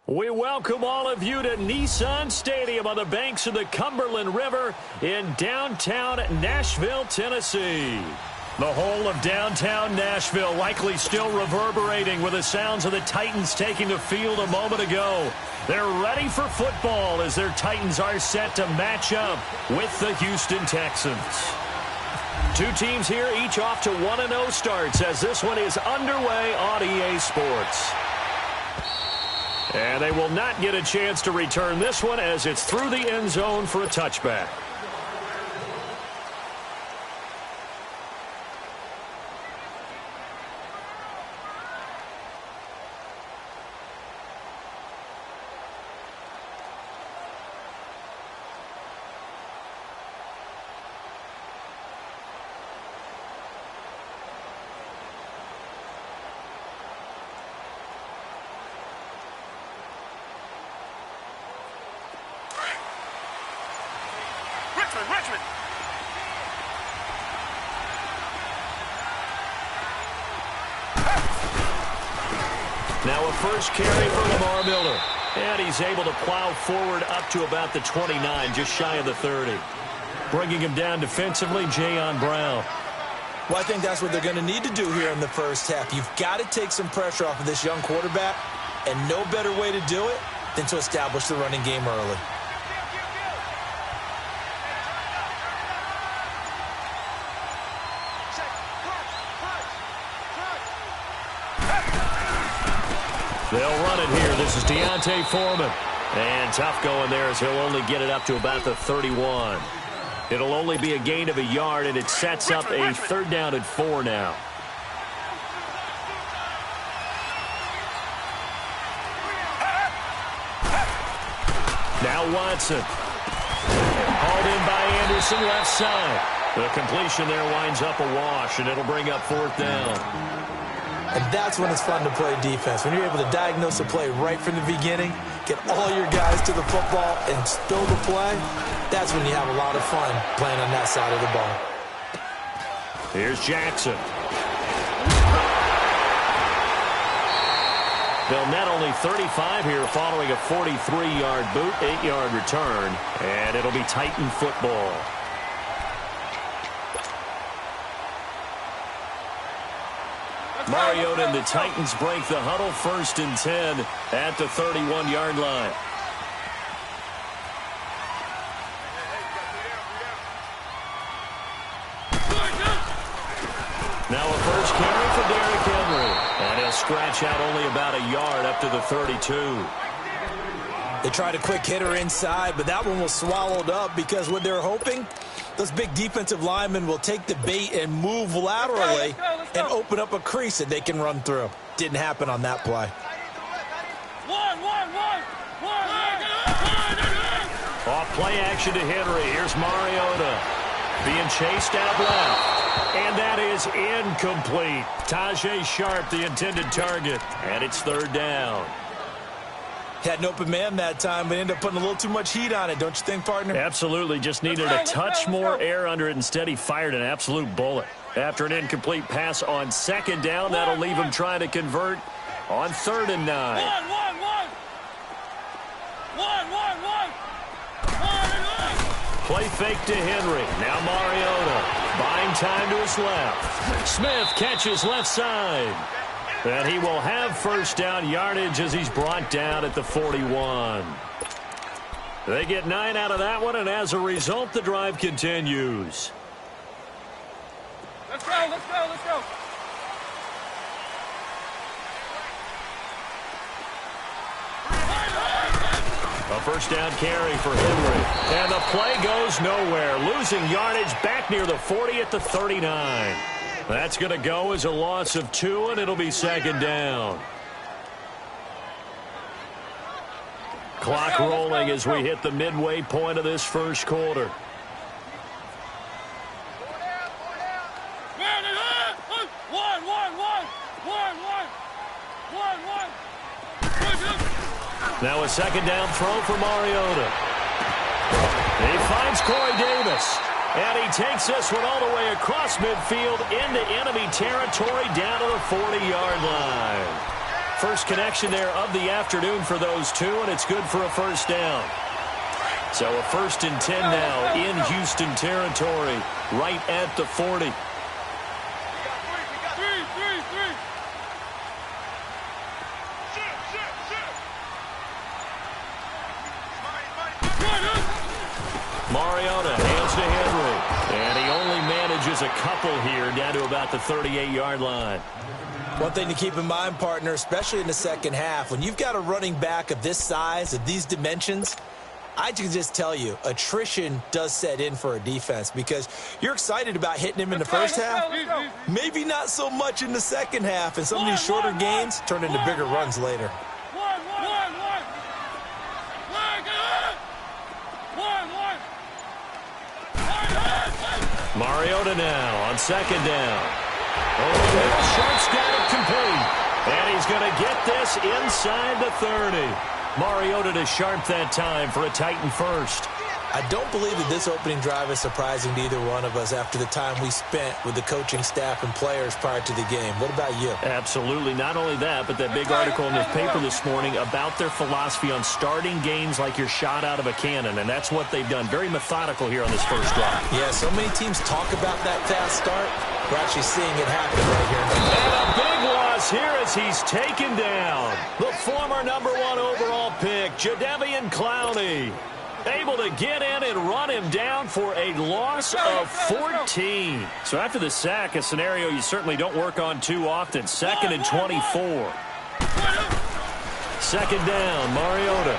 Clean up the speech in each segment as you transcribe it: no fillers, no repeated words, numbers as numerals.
We welcome all of you to Nissan Stadium on the banks of the Cumberland River in downtown Nashville, Tennessee. The whole of downtown Nashville likely still reverberating with the sounds of the Titans taking the field a moment ago. They're ready for football as their Titans are set to match up with the Houston Texans. Two teams here, each off to 1-0 starts as this one is underway on EA Sports. And they will not get a chance to return this one as it's through the end zone for a touchback. Richmond. Now a first carry for Lamar Miller. And he's able to plow forward up to about the 29, just shy of the 30. Bringing him down defensively, Jayon Brown. Well, I think that's what they're going to need to do here in the first half. You've got to take some pressure off of this young quarterback, and no better way to do it than to establish the running game early. They'll run it here. This is Deontay Foreman. And tough going there as he'll only get it up to about the 31. It'll only be a gain of a yard, and it sets up a third down and 4 now. Now Watson. Hauled in by Anderson, left side. The completion there winds up a wash, and it'll bring up 4th down. And that's when it's fun to play defense. When you're able to diagnose a play right from the beginning, get all your guys to the football, and spill the play, that's when you have a lot of fun playing on that side of the ball. Here's Jackson. They'll net only 35 here following a 43-yard boot, 8-yard return, and it'll be Titan football. Mariota and the Titans break the huddle, 1st and 10 at the 31-yard line. Now a first carry for Derrick Henry. And he'll scratch out only about a yard up to the 32. They tried a quick hitter inside, but that one was swallowed up because what they're hoping, those big defensive linemen will take the bait and move laterally and open up a crease that they can run through. Didn't happen on that play. Off play action to Henry. Here's Mariota being chased out left. And that is incomplete. Tajay Sharp, the intended target. And it's 3rd down. Had an open man that time, but ended up putting a little too much heat on it, don't you think, partner? Absolutely. Just needed a touch more air under it. Instead, he fired an absolute bullet. After an incomplete pass on 2nd down, that'll leave him trying to convert on 3rd and 9. Play fake to Henry. Now Mariota buying time to his left. Smith catches left side. And he will have 1st down yardage as he's brought down at the 41. They get 9 out of that one, and as a result, the drive continues. Let's go. A 1st down carry for Henry. And the play goes nowhere. Losing yardage back near the 40 at the 39. That's going to go as a loss of 2, and it'll be 2nd down. Clock rolling as we hit the midway point of this first quarter. Now a 2nd down throw for Mariota. He finds Corey Davis. And he takes this one all the way across midfield into enemy territory down to the 40-yard line. First connection there of the afternoon for those two, and it's good for a first down. So a 1st and 10 now in Houston territory, right at the 40. Mariota hands to Henry, and he only manages a couple here down to about the 38-yard line. One thing to keep in mind, partner, especially in the second half, when you've got a running back of this size, of these dimensions, I can just tell you, attrition does set in for a defense because you're excited about hitting him in the first half, maybe not so much in the second half, and some of these shorter gains turn into bigger runs later. Mariota now on 2nd down. Oh, Sharp's got it complete. And he's going to get this inside the 30. Mariota to Sharp that time for a Titan first. I don't believe that this opening drive is surprising to either one of us after the time we spent with the coaching staff and players prior to the game. What about you? Absolutely. Not only that, but that big article in the paper this morning about their philosophy on starting games like you're shot out of a cannon, and that's what they've done. Very methodical here on this first drive. Yeah, so many teams talk about that fast start. We're actually seeing it happen right here. And a big loss here as he's taken down. The former #1 overall pick, Jadeveon Clowney, able to get in and run him down for a loss of 14. So after the sack, a scenario you certainly don't work on too often. 2nd and 24. 2nd down, Mariota.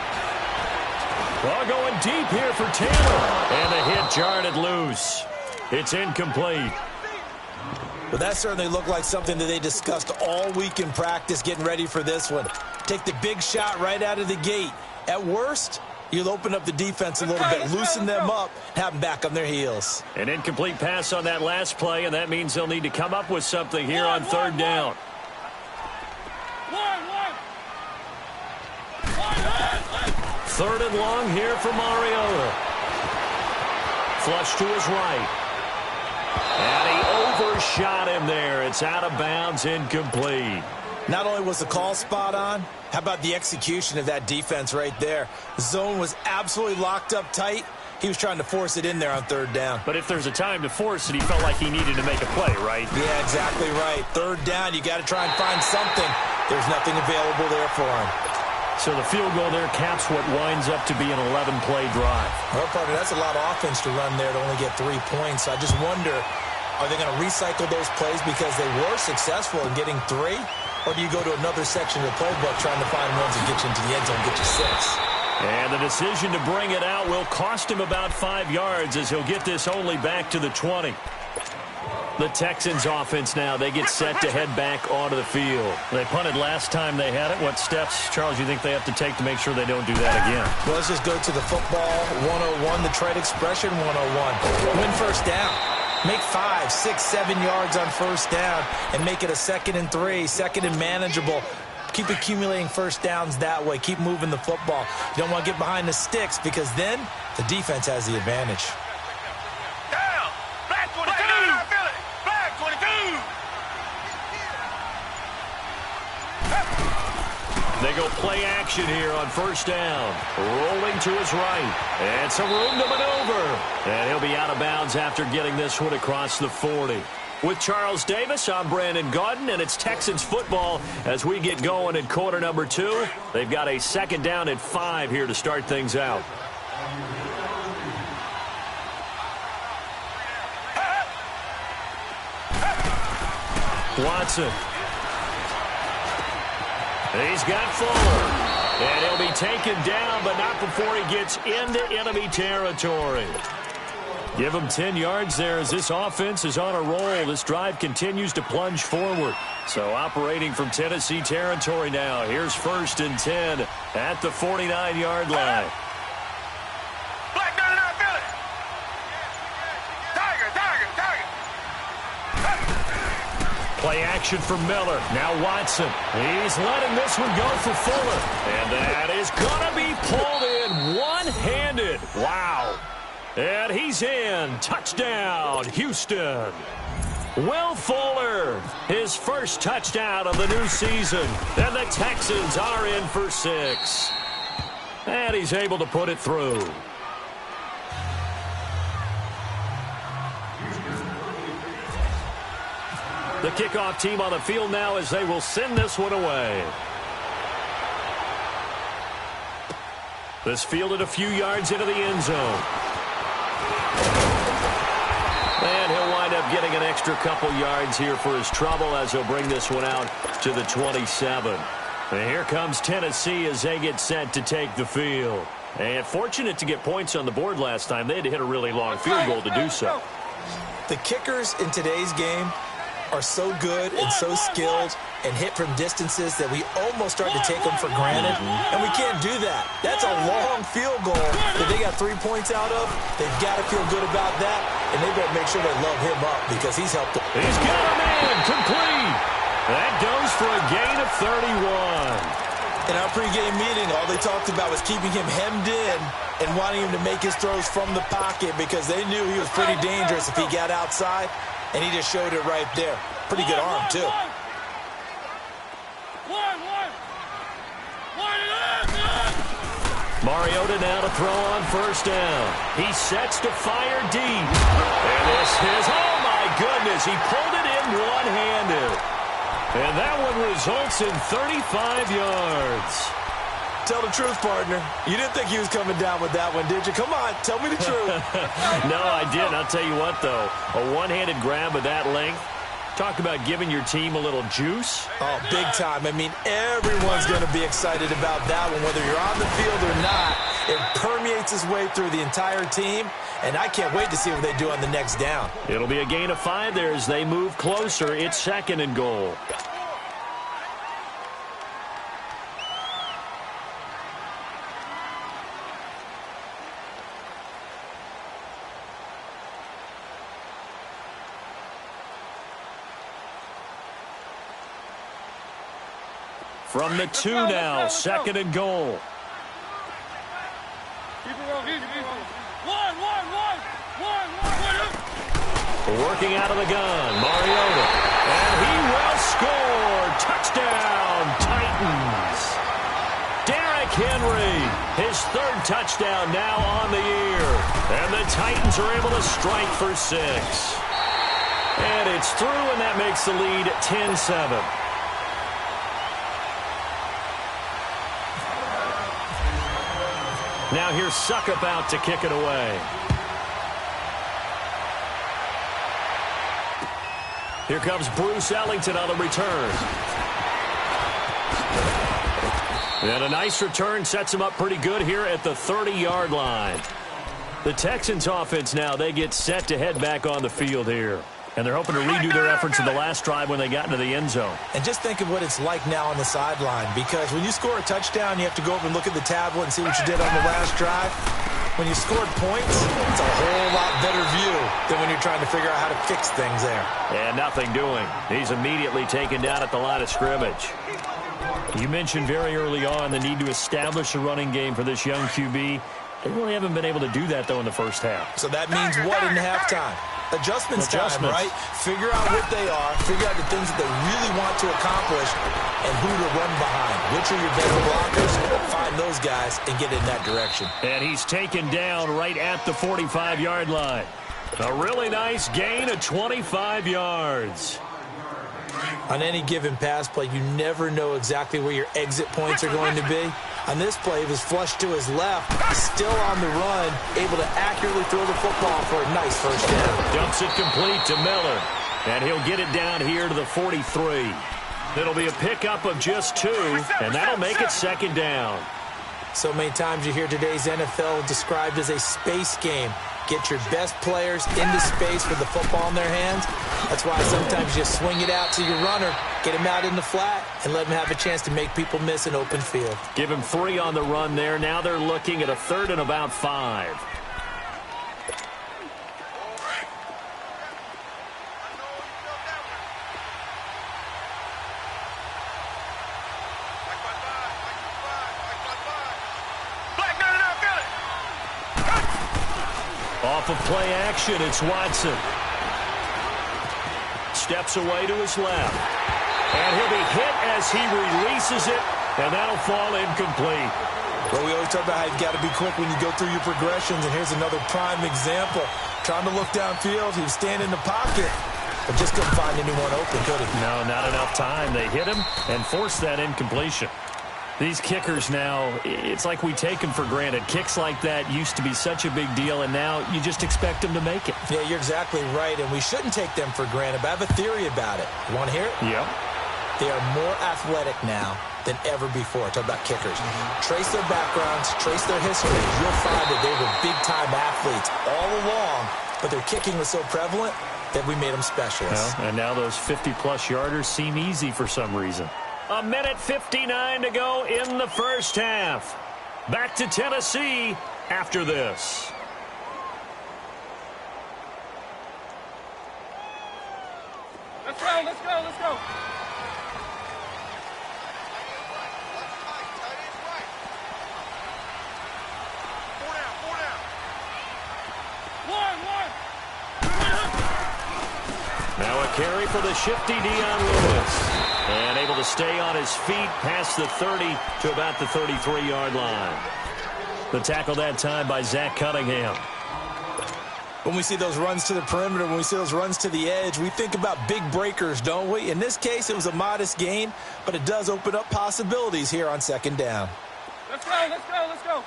Well, going deep here for Taylor. And the hit jarred loose. It's incomplete. Well, that certainly looked like something that they discussed all week in practice getting ready for this one. Take the big shot right out of the gate. At worst, you'll open up the defense a little bit, loosen them up, have them back on their heels. An incomplete pass on that last play, and that means they'll need to come up with something here on 3rd down. 3rd and long here for Mariota. Flush to his right. And he overshot him there. It's out of bounds, incomplete. Not only was the call spot on, how about the execution of that defense right there? The zone was absolutely locked up tight. He was trying to force it in there on 3rd down. But if there's a time to force it, he felt like he needed to make a play, right? Yeah, exactly right. 3rd down, you got to try and find something. There's nothing available there for him. So the field goal there caps what winds up to be an 11-play drive. Well, partner, that's a lot of offense to run there to only get 3 points. I just wonder, are they going to recycle those plays because they were successful in getting 3? Or do you go to another section of the playbook trying to find ones that get you into the end zone, get you 6? And the decision to bring it out will cost him about 5 yards as he'll get this only back to the 20. The Texans offense now, they get set to head back onto the field. They punted last time they had it. What steps, Charles, you think they have to take to make sure they don't do that again? Well, let's just go to the football 101, the trade expression 101. Win first down. Make 5, 6, 7 yards on first down and make it a 2nd and 3, 2nd and manageable. Keep accumulating first downs that way. Keep moving the football. You don't want to get behind the sticks because then the defense has the advantage. Down! Black 22! Black 22! They go play action here on first down. Rolling to his right. And some room to maneuver. And he'll be out of bounds after getting this one across the 40. With Charles Davis, I'm Brandon Gaudin, and it's Texans football as we get going in quarter number 2. They've got a 2nd down and 5 here to start things out. Watson. He's got Fuller. And he'll be taken down, but not before he gets into enemy territory. Give him 10 yards there as this offense is on a roll. This drive continues to plunge forward. So operating from Tennessee territory now. Here's 1st and 10 at the 49-yard line. Black 99 Philly! Tiger! Play action for Miller. Now Watson. He's letting this one go for Fuller. And that is going to be pulled in one-handed. Wow. And he's in. Touchdown, Houston. Will Fuller, his first touchdown of the new season. And the Texans are in for 6. And he's able to put it through. The kickoff team on the field now as they will send this one away. This fielded a few yards into the end zone. And he'll wind up getting an extra couple yards here for his trouble as he'll bring this one out to the 27. And here comes Tennessee as they get set to take the field. And fortunate to get points on the board last time. They had to hit a really long field goal to do so. The kickers in today's game are so good and so skilled and hit from distances that we almost start to take them for granted, and we can't do that. That's a long field goal that they got 3 points out of. They've got to feel good about that, and they better make sure they load him up because he's helped them. He's got a man complete. That goes for a gain of 31. In our pregame meeting, all they talked about was keeping him hemmed in and wanting him to make his throws from the pocket because they knew he was pretty dangerous if he got outside. And he just showed it right there. Pretty good arm, too. Mariota now to throw on first down. He sets to fire deep. And this is, oh my goodness, he pulled it in one-handed. And that one results in 35 yards. Tell the truth, partner. You didn't think he was coming down with that one, did you? Come on, tell me the truth. No, I didn't. I'll tell you what, though. A one-handed grab of that length. Talk about giving your team a little juice. Oh, big time. I mean, everyone's going to be excited about that one, whether you're on the field or not. It permeates its way through the entire team, and I can't wait to see what they do on the next down. It'll be a gain of 5 there as they move closer. It's 2nd and goal. From the 2 now, 2nd and goal. Working out of the gun, Mariota. And he will score. Touchdown, Titans. Derrick Henry, his 3rd touchdown now on the year. And the Titans are able to strike for 6. And it's through, and that makes the lead 10-7. Now here's Suckup out to kick it away. Here comes Bruce Ellington on the return. And a nice return sets him up pretty good here at the 30-yard line. The Texans offense now, they get set to head back on the field here. And they're hoping to redo their efforts in the last drive when they got into the end zone. And just think of what it's like now on the sideline, because when you score a touchdown, you have to go over and look at the tablet and see what you did on the last drive. When you scored points, it's a whole lot better view than when you're trying to figure out how to fix things there. And nothing doing. He's immediately taken down at the line of scrimmage. You mentioned very early on the need to establish a running game for this young QB. They really haven't been able to do that, though, in the first half. So that means what in halftime? Adjustments time, right? Figure out what they are, figure out the things that they really want to accomplish, and who to run behind. Which are your better blockers? Find those guys and get in that direction. And he's taken down right at the 45-yard line. A really nice gain of 25 yards. On any given pass play, you never know exactly where your exit points are going to be. On this play, it was flushed to his left. He's still on the run, able to accurately throw the football for a nice first down. Dumps it complete to Miller. And he'll get it down here to the 43. It'll be a pickup of just 2, and that'll make it 2nd down. So many times you hear today's NFL described as a space game. Get your best players into space with the football in their hands. That's why sometimes you swing it out to your runner, get him out in the flat, and let him have a chance to make people miss an open field. Give him 3 on the run there. Now they're looking at a 3rd and about 5. Off of play action, it's Watson. steps away to his left. And he'll be hit as he releases it, and that'll fall incomplete. Well, we always talk about how you've got to be quick when you go through your progressions, and here's another prime example. Trying to look downfield, he was standing in the pocket, but just couldn't find anyone open, could he? No, not enough time. They hit him and forced that incompletion. These kickers now, it's like we take them for granted. Kicks like that used to be such a big deal, and now you just expect them to make it. Yeah, you're exactly right, and we shouldn't take them for granted, but I have a theory about it. You want to hear it? Yep. They are more athletic now than ever before. Talk about kickers. Trace their backgrounds, trace their history. You'll find that they were big-time athletes all along, but their kicking was so prevalent that we made them specialists. Well, and now those 50-plus yarders seem easy for some reason. 1:59 to go in the first half. Back to Tennessee after this. Let's go, let's go, let's go. Four down. One. Now a carry for the shifty Dion Lewis. And able to stay on his feet past the 30 to about the 33-yard line. The tackle that time by Zach Cunningham. When we see those runs to the perimeter, when we see those runs to the edge, we think about big breakers, don't we? In this case, it was a modest gain, but it does open up possibilities here on second down. Let's go.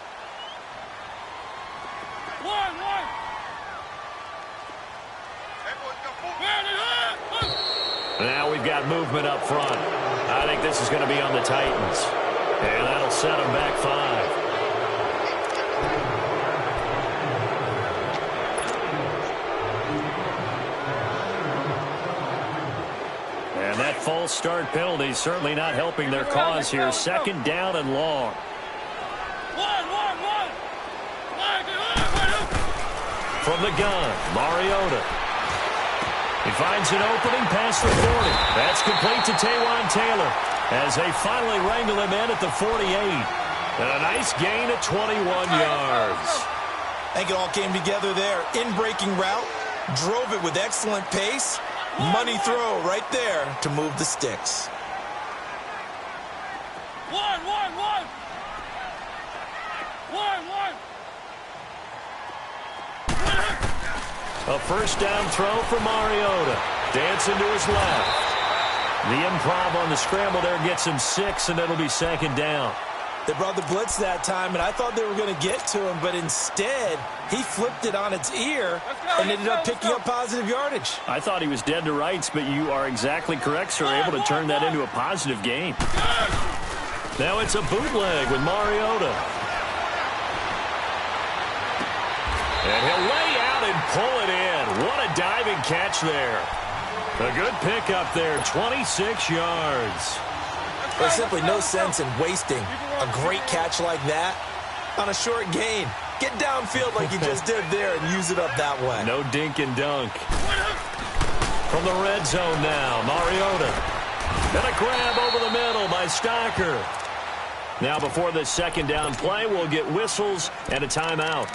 One. Now we've got movement up front. I think this is going to be on the Titans. And that'll set them back 5. And that false start penalty certainly not helping their cause here. Second down and long. One. From the gun, Mariota. He finds an opening past the 40. That's complete to Taywan Taylor as they finally wrangle him in at the 48. And a nice gain of 21 yards. I think it all came together there. In-breaking route, drove it with excellent pace. Money throw right there to move the sticks. One. A first down throw for Mariota. Dancing to his left. The improv on the scramble there gets him 6, and it'll be second down. They brought the blitz that time, and I thought they were going to get to him, but instead, he flipped it on its ear and ended up picking up positive yardage. I thought he was dead to rights, but you are exactly correct, sir. Able to turn that into a positive gain. Now it's a bootleg with Mariota. And he'll lay out and pull it in. What a diving catch there. A good pickup there, 26 yards. There's simply no sense in wasting a great catch like that on a short gain. Get downfield like you just did there and use it up that way. No dink and dunk. From the red zone now, Mariota. And a grab over the middle by Stocker. Now before the second down play, we'll get whistles and a timeout,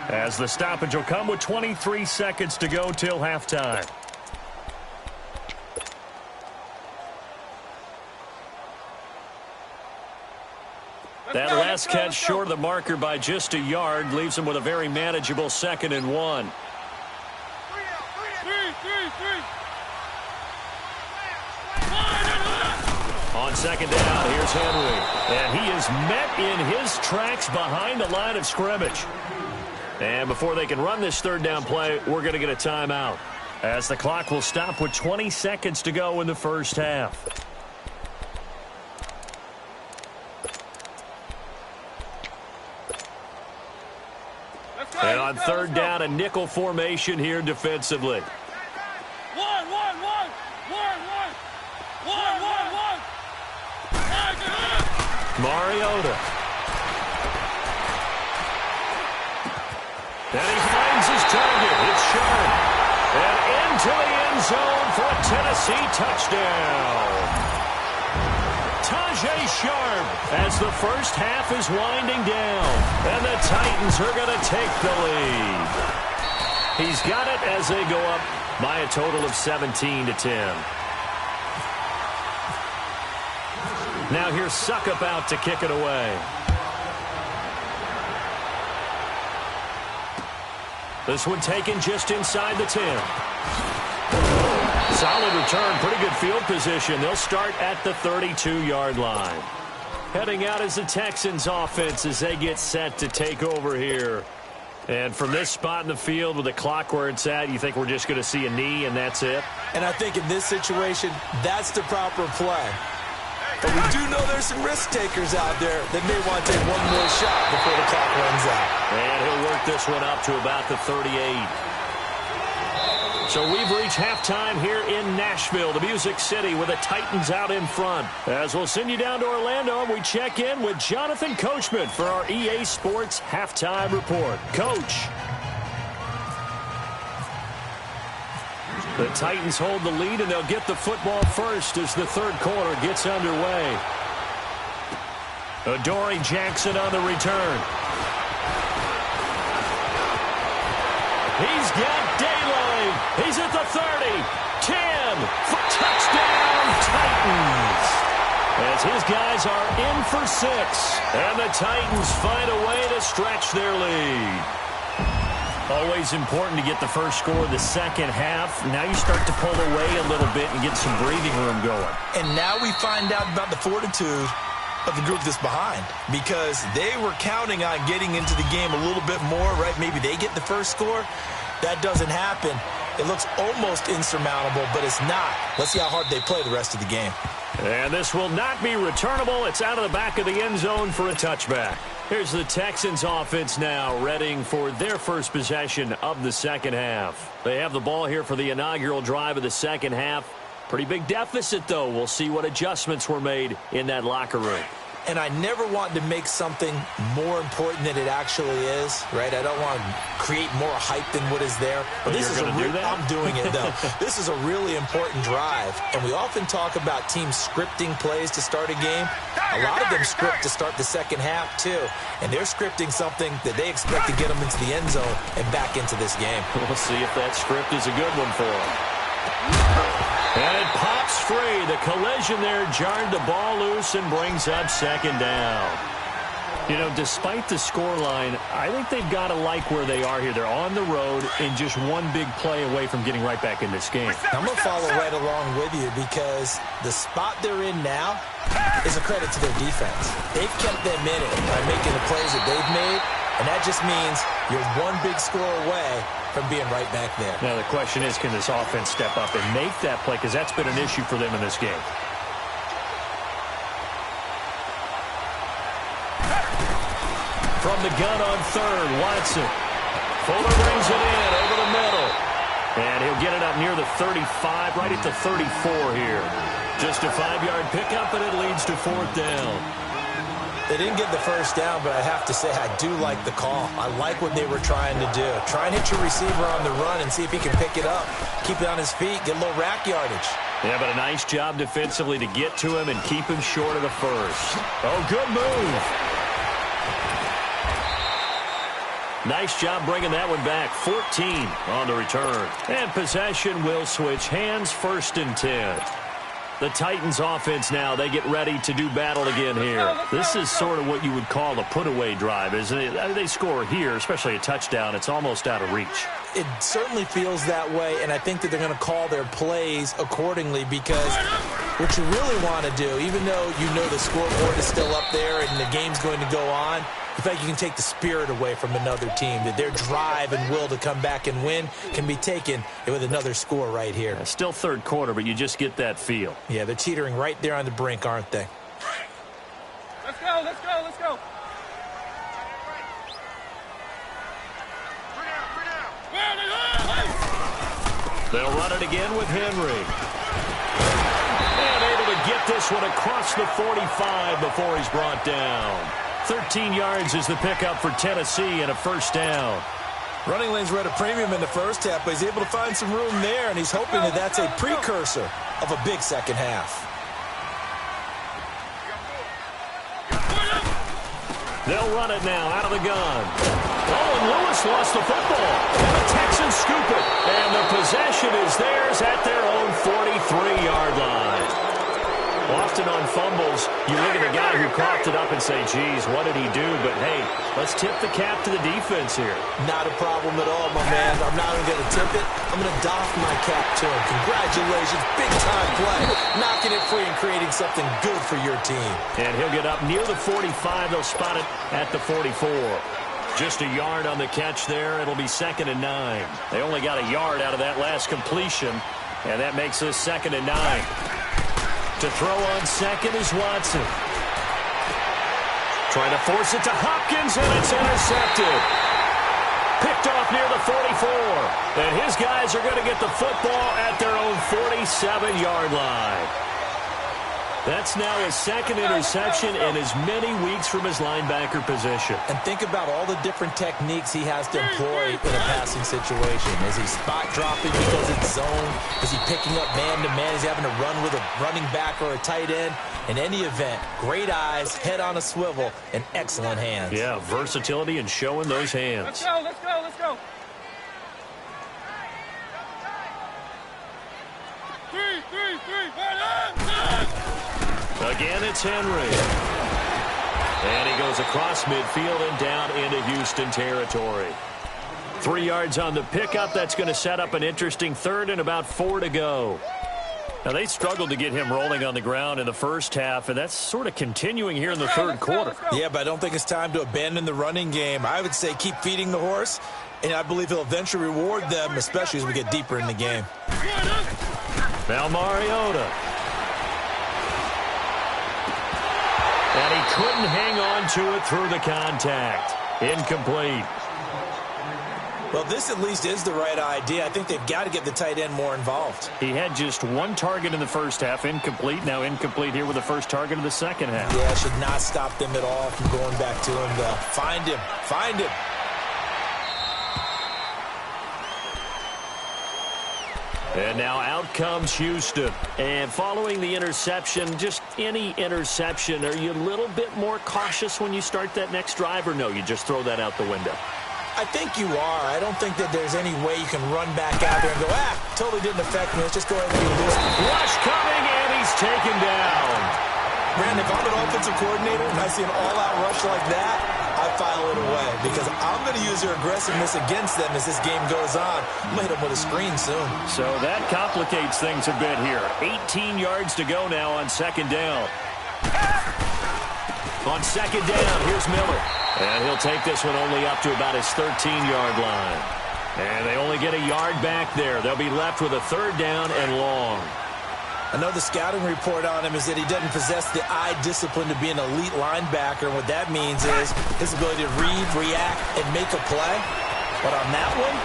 as the stoppage will come with 23 seconds to go till halftime. That last catch short of the marker by just a yard leaves him with a very manageable 2nd and 1. On second down, here's Henry. And he is met in his tracks behind the line of scrimmage. And before they can run this third down play, we're going to get a timeout, as the clock will stop with 20 seconds to go in the first half. And on third down, a nickel formation here defensively. Mariota. And he finds his target. It's Sharp. And into the end zone for a Tennessee touchdown. Tajay Sharp as the first half is winding down. And the Titans are going to take the lead. He's got it as they go up by a total of 17-10. Now here's TitanThePhukUp out to kick it away. This one taken just inside the 10. Solid return, pretty good field position. They'll start at the 32-yard line. Heading out is the Texans offense as they get set to take over here. And from this spot in the field with the clock where it's at, you think we're just going to see a knee and that's it? And I think in this situation, that's the proper play. But we do know there's some risk takers out there that may want to take one more shot before the clock runs out. And he'll work this one up to about the 38. So we've reached halftime here in Nashville, the Music City, with the Titans out in front. As we'll send you down to Orlando, we check in with Jonathan Coachman for our EA Sports Halftime Report. Coach. The Titans hold the lead, and they'll get the football first as the third quarter gets underway. Adoree Jackson on the return. He's got daylight. He's at the 30, 10, touchdown Titans. As his guys are in for 6, and the Titans find a way to stretch their lead. Always important to get the first score of the second half. Now you start to pull away a little bit and get some breathing room going. And now we find out about the fortitude of the group that's behind, because they were counting on getting into the game a little bit more, right? Maybe they get the first score. That doesn't happen. It looks almost insurmountable, but it's not. Let's see how hard they play the rest of the game. And this will not be returnable. It's out of the back of the end zone for a touchback. Here's the Texans offense now, readying for their first possession of the second half. They have the ball here for the inaugural drive of the second half. Pretty big deficit, though. We'll see what adjustments were made in that locker room. And I never want to make something more important than it actually is, right? I don't want to create more hype than what is there. But this is I'm doing it, though. This is a really important drive. And we often talk about teams scripting plays to start a game. A lot of them script to start the second half, too. And they're scripting something that they expect to get them into the end zone and back into this game. We'll see if that script is a good one for them. And it pops free. The collision there jarred the ball loose and brings up second down. You know, despite the scoreline, I think they've got to like where they are here. They're on the road and just one big play away from getting right back in this game. I'm going to follow right along with you, because the spot they're in now is a credit to their defense. They've kept them in it by making the plays that they've made, and that just means you're one big score away from being right back there. Now the question is, can this offense step up and make that play? Because that's been an issue for them in this game. From the gun on third, Watson. Fuller brings it in over the middle. And he'll get it up near the 35, right at the 34 here. Just a 5-yard pickup, and it leads to fourth down. They didn't get the first down, but I have to say I do like the call. I like what they were trying to do. Try and hit your receiver on the run and see if he can pick it up. Keep it on his feet, get a little rack yardage. Yeah, but a nice job defensively to get to him and keep him short of the first. Oh, good move. Nice job bringing that one back. 14 on the return. And possession will switch hands, 1st and 10. The Titans offense now, they get ready to do battle again here. This is sort of what you would call a put-away drive, isn't it? They score here, especially a touchdown. It's almost out of reach. It certainly feels that way, and I think that they're going to call their plays accordingly, because what you really want to do, even though you know the scoreboard is still up there and the game's going to go on, I feel like you can take the spirit away from another team, that their drive and will to come back and win can be taken with another score right here. Yeah, still third quarter, but you just get that feel. Yeah, they're teetering right there on the brink, aren't they? Let's go, let's go, let's go. They'll run it again with Henry. And able to get this one across the 45 before he's brought down. 13 yards is the pickup for Tennessee and a first down. Running lanes were at a premium in the first half, but he's able to find some room there, and he's hoping that that's a precursor of a big second half. They'll run it now out of the gun. Oh, and Lewis lost the football. And the Texans scoop it. And the possession is often on fumbles, you look at the guy who coughed it up and say, geez, what did he do? But, hey, let's tip the cap to the defense here. Not a problem at all, my man. I'm not even going to tip it. I'm going to doff my cap to him. Congratulations. Big-time play. Knocking it free and creating something good for your team. And he'll get up near the 45. They'll spot it at the 44. Just a yard on the catch there. It'll be 2nd and 9. They only got a yard out of that last completion, and that makes this 2nd and 9. To throw on second is Watson. Trying to force it to Hopkins, and it's intercepted. Picked off near the 44. And his guys are going to get the football at their own 47-yard line. That's now his 2nd interception in as many weeks from his linebacker position. And think about all the different techniques he has to employ in a passing situation. Is he spot dropping because it's zone? Is he picking up man-to-man? Is he having to run with a running back or a tight end? In any event, great eyes, head on a swivel, and excellent hands. Yeah, versatility and showing those hands. Let's go, let's go, let's go. 3, 3, 3, Again, it's Henry. And he goes across midfield and down into Houston territory. 3 yards on the pickup. That's going to set up an interesting 3rd and about 4 to go. Now, they struggled to get him rolling on the ground in the first half, and that's sort of continuing here in the 3rd quarter. Yeah, but I don't think it's time to abandon the running game. I would say keep feeding the horse, and I believe he'll eventually reward them, especially as we get deeper in the game. Now Mariota. And he couldn't hang on to it through the contact. Incomplete. Well, this at least is the right idea. I think they've got to get the tight end more involved. He had just 1 target in the first half. Incomplete. Now incomplete here with the first target of the second half. Yeah, should not stop them at all from going back to him, though. Find him. Find him. And now out comes Houston. And following the interception, just any interception, are you a little bit more cautious when you start that next drive, or no, you just throw that out the window? I think you are. I don't think that there's any way you can run back out there and go, totally didn't affect me. Let's just go ahead and do this. Rush coming, and he's taken down. Brandon, if I'm an offensive coordinator and I see an all-out rush like that, I file it away because I'm going to use their aggressiveness against them as this game goes on. I'm going to hit them with a screen soon. So that complicates things a bit here. 18 yards to go now on 2nd down. On 2nd down, here's Miller. And he'll take this one only up to about his 13-yard line. And they only get a yard back there. They'll be left with a 3rd down and long. I know the scouting report on him is that he doesn't possess the eye discipline to be an elite linebacker. And what that means is his ability to read, react, and make a play. But on that one,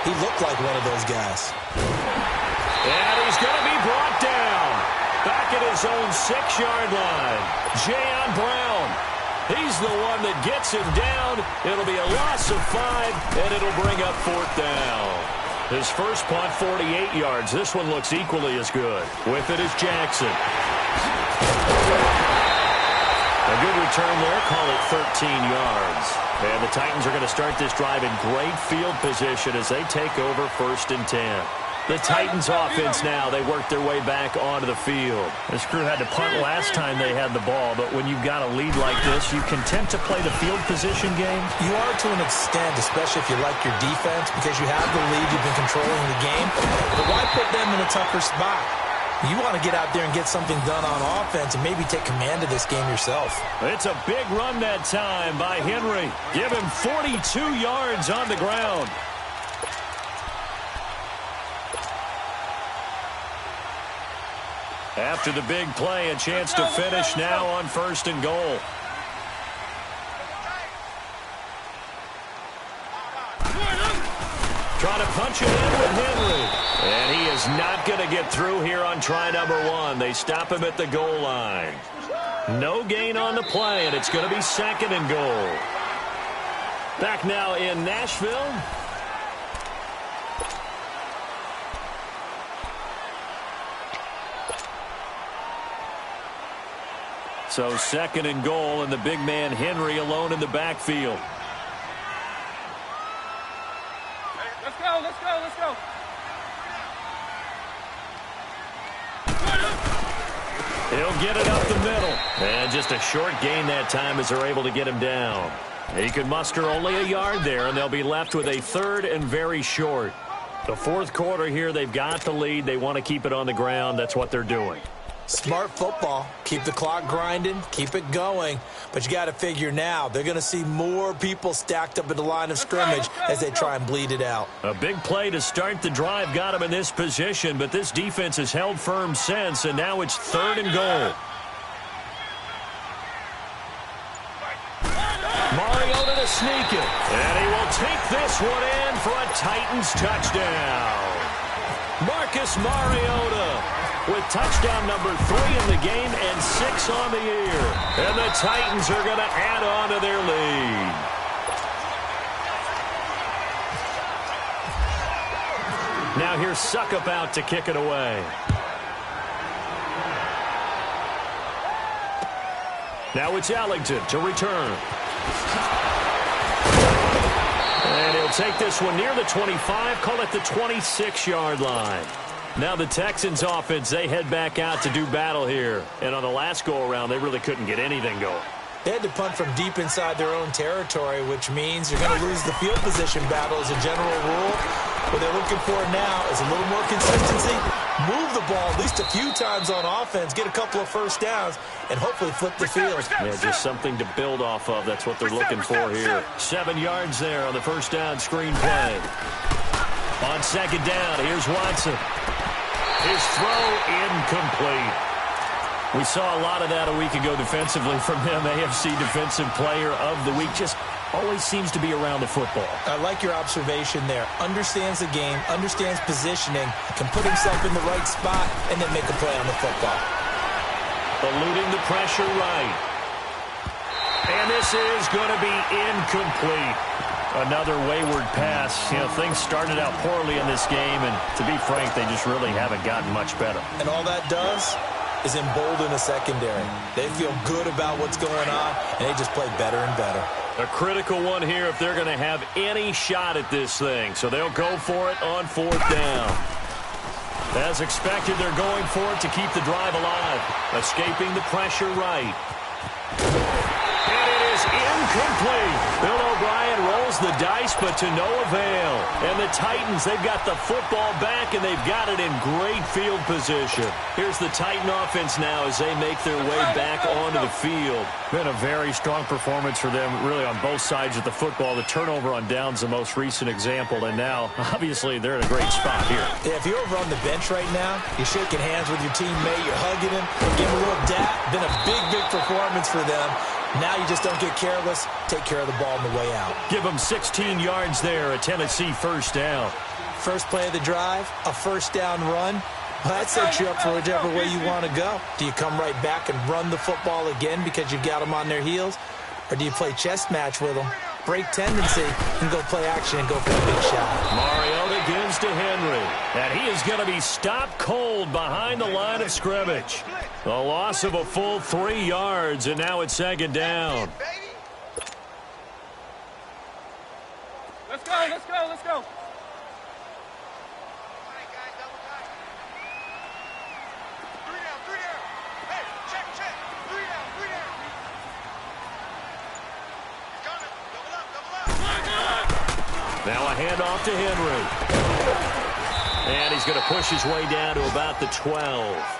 he looked like one of those guys. And he's going to be brought down. Back at his own 6-yard line. Jayon Brown. He's the one that gets him down. It'll be a loss of 5, and it'll bring up 4th down. His first punt, 48 yards. This one looks equally as good. With it is Jackson. A good return there. Call it 13 yards. And the Titans are going to start this drive in great field position as they take over 1st and 10. The Titans offense now, they work their way back onto the field. This crew had to punt last time they had the ball, but when you've got a lead like this, you content to play the field position game? You are to an extent, especially if you like your defense, because you have the lead, you've been controlling the game. But why put them in a tougher spot? You want to get out there and get something done on offense and maybe take command of this game yourself. It's a big run that time by Henry. Give him 42 yards on the ground. After the big play, a chance to finish now on 1st and goal. Trying to punch it in with Henry. And he is not going to get through here on try number 1. They stop him at the goal line. No gain on the play, and it's going to be 2nd and goal. Back now in Nashville. So 2nd and goal, and the big man Henry alone in the backfield. Let's go, let's go, let's go. He'll get it up the middle. And just a short gain that time as they're able to get him down. He could muster only a yard there, and they'll be left with a third and very short. The fourth quarter here, they've got the lead. They want to keep it on the ground. That's what they're doing. Smart football. Keep the clock grinding. Keep it going. But you got to figure now, they're going to see more people stacked up at the line of scrimmage as they try and bleed it out. A big play to start the drive got him in this position, but this defense has held firm since, and now it's third and goal. Mariota to sneak it. And he will take this one in for a Titans touchdown. Marcus Mariota with touchdown number 3 in the game and 6 on the year. And the Titans are going to add on to their lead. Now here's Suckup out to kick it away. Now it's Ellington to return. And he'll take this one near the 25, call it the 26-yard line. Now the Texans offense, they head back out to do battle here. And on the last go-around, they really couldn't get anything going. They had to punt from deep inside their own territory, which means you're going to lose the field position battle as a general rule. What they're looking for now is a little more consistency. Move the ball at least a few times on offense, get a couple of first downs, and hopefully flip the field. Yeah, just something to build off of. That's what they're looking for here. 7 yards there on the first down screen play. On second down, here's Watson. His throw incomplete. We saw a lot of that a week ago defensively from him. AFC Defensive Player of the Week. Just always seems to be around the football. I like your observation there. Understands the game, understands positioning, can put himself in the right spot, and then make a play on the football. Eluding the pressure right. And this is going to be incomplete. Another wayward pass. You know, things started out poorly in this game, and to be frank, they just really haven't gotten much better. And all that does is embolden the secondary. They feel good about what's going on, and they just play better and better. A critical one here if they're going to have any shot at this thing. So they'll go for it on fourth down. As expected, they're going for it to keep the drive alive. Escaping the pressure right. And it is incomplete. Bill O'Brien rolls the dice, but to no avail. And the Titans, they've got the football back, and they've got it in great field position. Here's the Titan offense now as they make their way back onto the field. Been a very strong performance for them, really, on both sides of the football. The turnover on downs, the most recent example, and now, obviously, they're in a great spot here. Yeah, if you're over on the bench right now, you're shaking hands with your teammate, you're hugging him, giving him a little dap. Been a big, big performance for them. Now you just don't get careless. Take care of the ball on the way out. Give them 16 yards there, a Tennessee first down. First play of the drive, a first down run. Well, that sets you up for whichever way you want to go. Do you come right back and run the football again because you've got them on their heels? Or do you play chess match with them, break tendency, and go play action and go for a big shot? Mariota gives to Henry. And he is going to be stopped cold behind the line of scrimmage. A loss of a full 3 yards, and now it's second down. Let's go, let's go, let's go. Now a handoff to Henry. And he's going to push his way down to about the 12.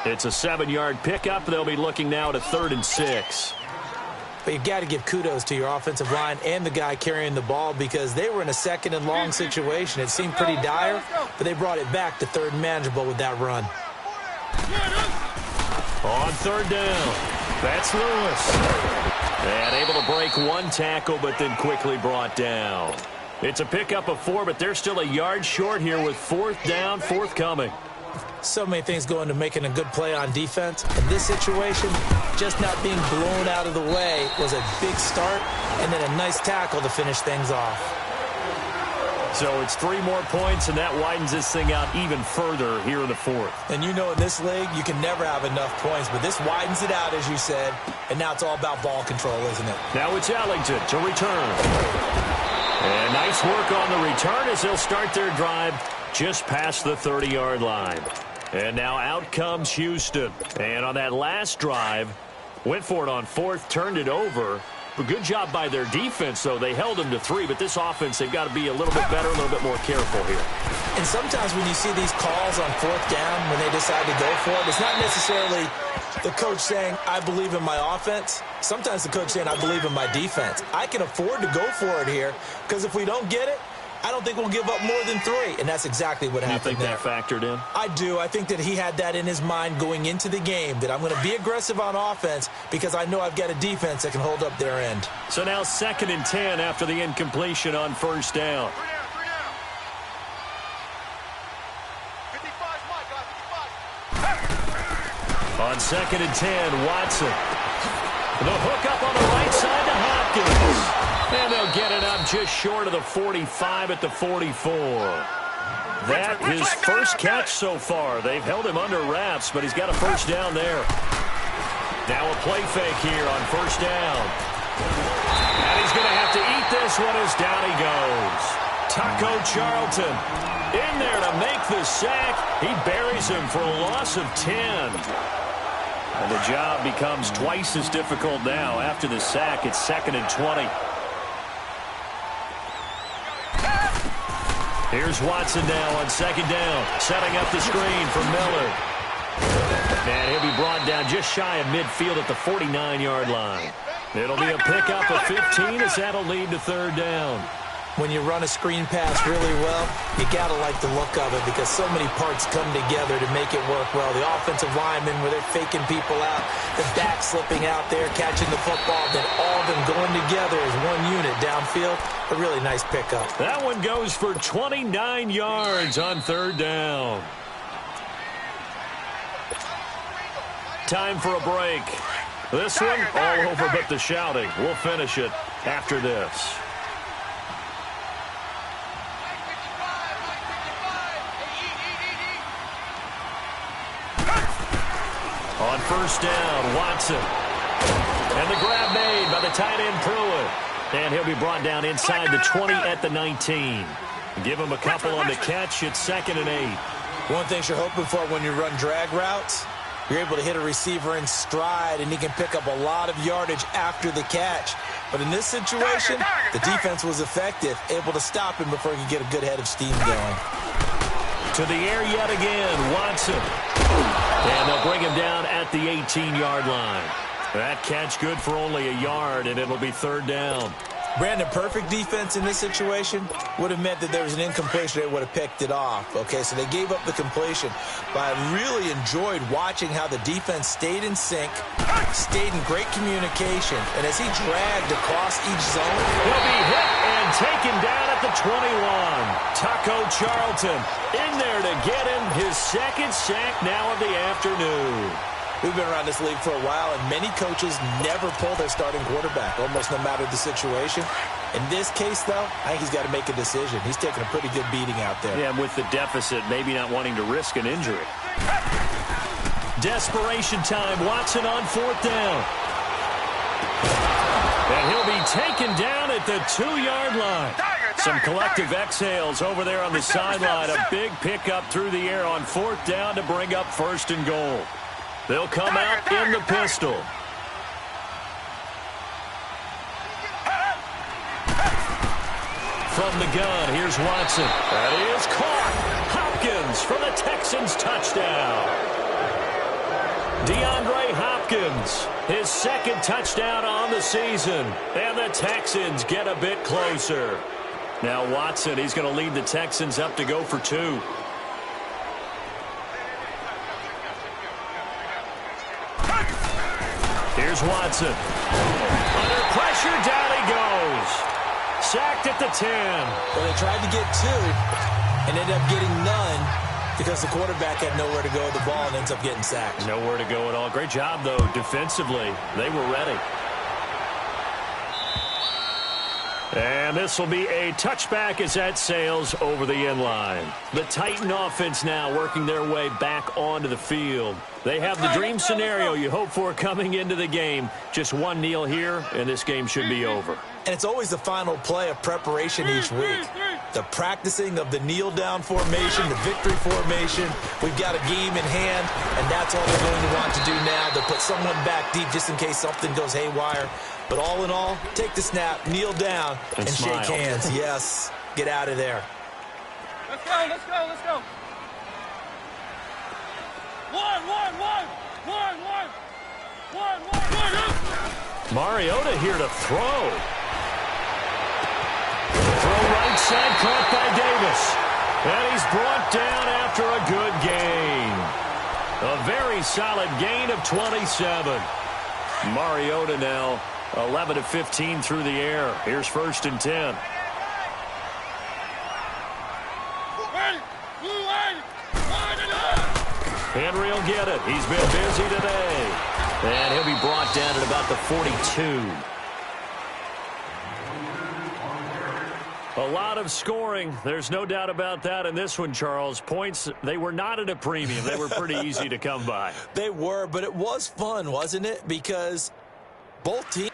It's a 7-yard pickup. They'll be looking now to 3rd and 6. But you've got to give kudos to your offensive line and the guy carrying the ball because they were in a second and long situation. It seemed pretty dire, but they brought it back to 3rd and manageable with that run. On 3rd down, that's Lewis. And able to break one tackle, but then quickly brought down. It's a pickup of 4, but they're still a yard short here with 4th down forthcoming. So many things go into making a good play on defense. In this situation, just not being blown out of the way was a big start, and then a nice tackle to finish things off. So it's 3 more points, and that widens this thing out even further here in the 4th. And you know in this league, you can never have enough points, but this widens it out, as you said, and now it's all about ball control, isn't it? Now it's Ellington to return. And nice work on the return as they'll start their drive just past the 30-yard line. And now out comes Houston. And on that last drive, went for it on fourth, turned it over. But good job by their defense, though. They held them to 3, but this offense, they've got to be a little bit better, a little bit more careful here. And sometimes when you see these calls on fourth down, when they decide to go for it, it's not necessarily the coach saying, I believe in my offense. Sometimes the coach saying, I believe in my defense. I can afford to go for it here, because if we don't get it, I don't think we'll give up more than 3, and that's exactly what happened there. You think that factored in? I do. I think that he had that in his mind going into the game, that I'm going to be aggressive on offense because I know I've got a defense that can hold up their end. So now 2nd and 10 after the incompletion on first down. On 2nd and 10, Watson. The hook up on the right side to Hopkins. And they'll get it up just short of the 45 at the 44. That his first catch so far. They've held him under wraps, but he's got a first down there. Now a play fake here on first down. And he's going to have to eat this one as down he goes. Taco Charlton in there to make the sack. He buries him for a loss of 10. And the job becomes twice as difficult now. After the sack, it's 2nd and 20. Here's Watson now on 2nd down, setting up the screen for Miller. And he'll be brought down just shy of midfield at the 49-yard line. It'll be a pickup of 15 as that'll lead to 3rd down. When you run a screen pass really well, you got to like the look of it because so many parts come together to make it work well. The offensive linemen, where they're faking people out, the back slipping out there, catching the football, then all of them going together as one unit downfield. A really nice pickup. That one goes for 29 yards on 3rd down. Time for a break. This one, all over but the shouting. We'll finish it after this. On first down, Watson. And the grab made by the tight end Pruitt. And he'll be brought down inside the 20 at the 19. Give him a couple on the catch. It's 2nd and 8. One thing you're hoping for when you run drag routes, you're able to hit a receiver in stride, and he can pick up a lot of yardage after the catch. But in this situation, the defense was effective, able to stop him before he could get a good head of steam going. To the air yet again, Watson. And they'll bring him down at the 18-yard line. That catch good for only a yard, and it'll be 3rd down. Brandon, perfect defense in this situation would have meant that there was an incompletion. They would have picked it off. Okay, so they gave up the completion. But I really enjoyed watching how the defense stayed in sync, stayed in great communication, and as he dragged across each zone. He'll be hit and taken down at the 21. Taco Charlton in there to get him his 2nd sack now of the afternoon. We've been around this league for a while, and many coaches never pull their starting quarterback, almost no matter the situation. In this case, though, I think he's got to make a decision. He's taking a pretty good beating out there. Yeah, with the deficit, maybe not wanting to risk an injury. Desperation time. Watson on 4th down. And he'll be taken down at the 2-yard line. Some collective exhales over there on the sideline. A big pickup through the air on 4th down to bring up 1st and goal. They'll come out in the pistol. From the gun, here's Watson. That is caught. Hopkins for the Texans touchdown. DeAndre Hopkins, his 2nd touchdown on the season. And the Texans get a bit closer. Now Watson, he's going to lead the Texans up to go for 2. Here's Watson. Under pressure, down he goes. Sacked at the 10. Well, they tried to get 2 and ended up getting none because the quarterback had nowhere to go with the ball and ends up getting sacked. Nowhere to go at all. Great job, though, defensively. They were ready. And this will be a touchback as that sails over the end line. The Titan offense now working their way back onto the field. They have the dream scenario you hope for coming into the game. Just one kneel here, and this game should be over. And it's always the final play of preparation each week. The practicing of the kneel-down formation, the victory formation. We've got a game in hand, and that's all they're going to want to do now. They'll put someone back deep just in case something goes haywire. But all in all, take the snap, kneel down, and shake hands. Yes, get out of there. Let's go, let's go, let's go. One. Mariota here to throw. Throw right side, caught by Davis. And he's brought down after a good gain. A very solid gain of 27. Mariota now 11 of 15 through the air. Here's 1st and 10. Henry will get it. He's been busy today. And he'll be brought down at about the 42. A lot of scoring. There's no doubt about that in this one, Charles. Points, they were not at a premium. They were pretty easy to come by. They were, but it was fun, wasn't it? Because both teams